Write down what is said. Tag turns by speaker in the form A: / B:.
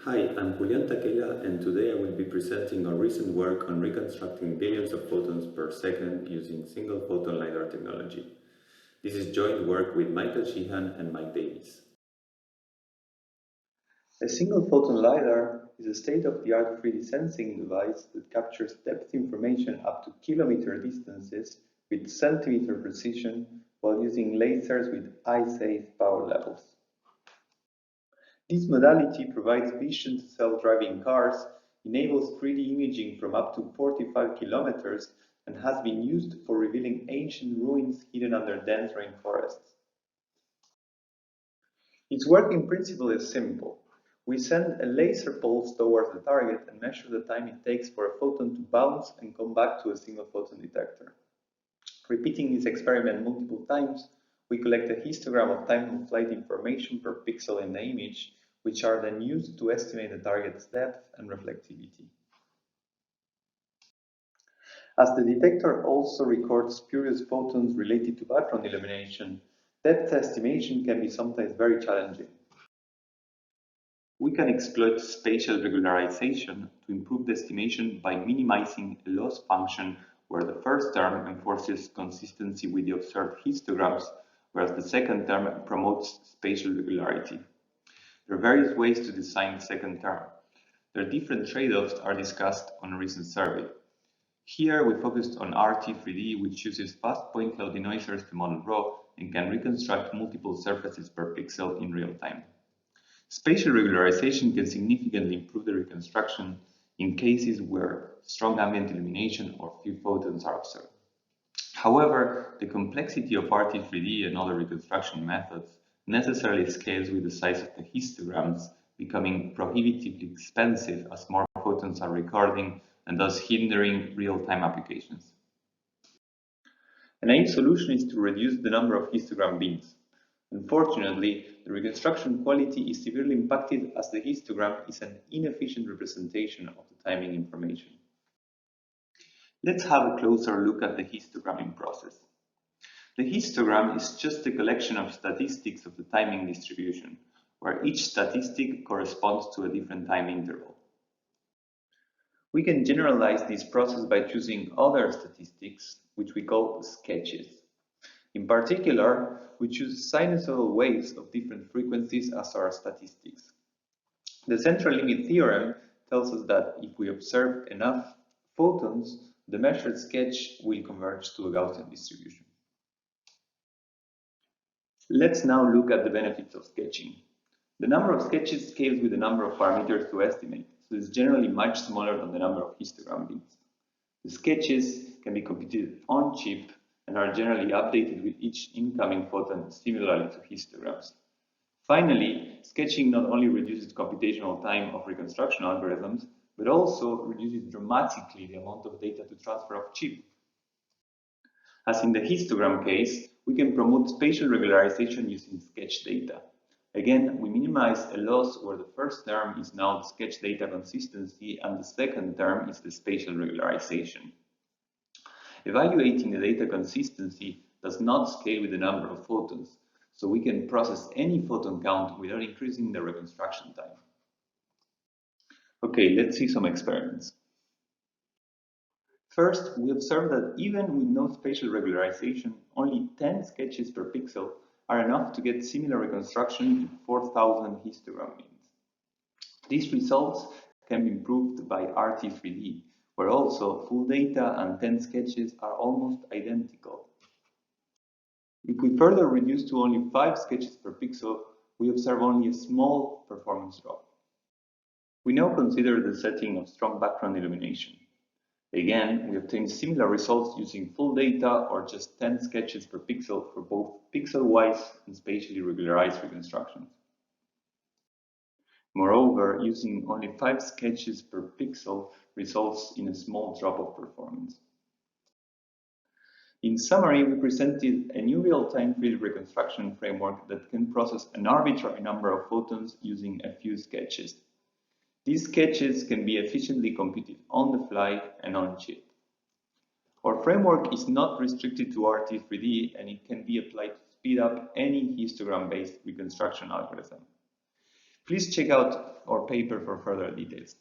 A: Hi, I'm Julian Tachella, and today I will be presenting our recent work on reconstructing billions of photons per second using single-photon lidar technology. This is joint work with Sheehan and Mike Davies. A single-photon lidar is a state-of-the-art 3D sensing device that captures depth information up to kilometer distances with centimeter precision while using lasers with eye-safe power levels. This modality provides vision to self-driving cars, enables 3D imaging from up to 45 kilometers, and has been used for revealing ancient ruins hidden under dense rainforests. Its working principle is simple. We send a laser pulse towards the target and measure the time it takes for a photon to bounce and come back to a single photon detector. Repeating this experiment multiple times, we collect a histogram of time of flight information per pixel in the image, which are then used to estimate the target's depth and reflectivity. As the detector also records spurious photons related to background illumination, depth estimation can be sometimes very challenging. We can exploit spatial regularization to improve the estimation by minimizing a loss function where the first term enforces consistency with the observed histograms, whereas the second term promotes spatial regularity. There are various ways to design the second term. Their different trade-offs are discussed on a recent survey. Here we focused on RT3D, which uses fast point cloud denoisers to model raw and can reconstruct multiple surfaces per pixel in real time. Spatial regularization can significantly improve the reconstruction in cases where strong ambient illumination or few photons are observed. However, the complexity of RT3D and other reconstruction methods necessarily scales with the size of the histograms, becoming prohibitively expensive as more photons are recording and thus hindering real-time applications. An aim solution is to reduce the number of histogram bins. Unfortunately, the reconstruction quality is severely impacted as the histogram is an inefficient representation of the timing information. Let's have a closer look at the histogramming process. The histogram is just a collection of statistics of the timing distribution, where each statistic corresponds to a different time interval. We can generalize this process by choosing other statistics, which we call sketches. In particular, we choose sinusoidal waves of different frequencies as our statistics. The central limit theorem tells us that if we observe enough photons, the measured sketch will converge to a Gaussian distribution. Let's now look at the benefits of sketching. The number of sketches scales with the number of parameters to estimate, so it's generally much smaller than the number of histogram bins. The sketches can be computed on chip and are generally updated with each incoming photon similarly to histograms. Finally, sketching not only reduces computational time of reconstruction algorithms, but also reduces dramatically the amount of data to transfer off chip. As in the histogram case, we can promote spatial regularization using sketch data. Again, we minimize a loss where the first term is now the sketch data consistency and the second term is the spatial regularization. Evaluating the data consistency does not scale with the number of photons, so we can process any photon count without increasing the reconstruction time. Okay, let's see some experiments. First, we observe that even with no spatial regularization, only 10 sketches per pixel are enough to get similar reconstruction to 4,000 histogram bins. These results can be improved by RT3D, where also full data and 10 sketches are almost identical. If we further reduce to only 5 sketches per pixel, we observe only a small performance drop. We now consider the setting of strong background illumination. Again, we obtain similar results using full data or just 10 sketches per pixel for both pixel-wise and spatially regularized reconstructions. Moreover, using only 5 sketches per pixel results in a small drop of performance. In summary, we presented a new real-time 3D reconstruction framework that can process an arbitrary number of photons using a few sketches. These sketches can be efficiently computed on the fly and on chip. Our framework is not restricted to RT3D and it can be applied to speed up any histogram-based reconstruction algorithm. Please check out our paper for further details.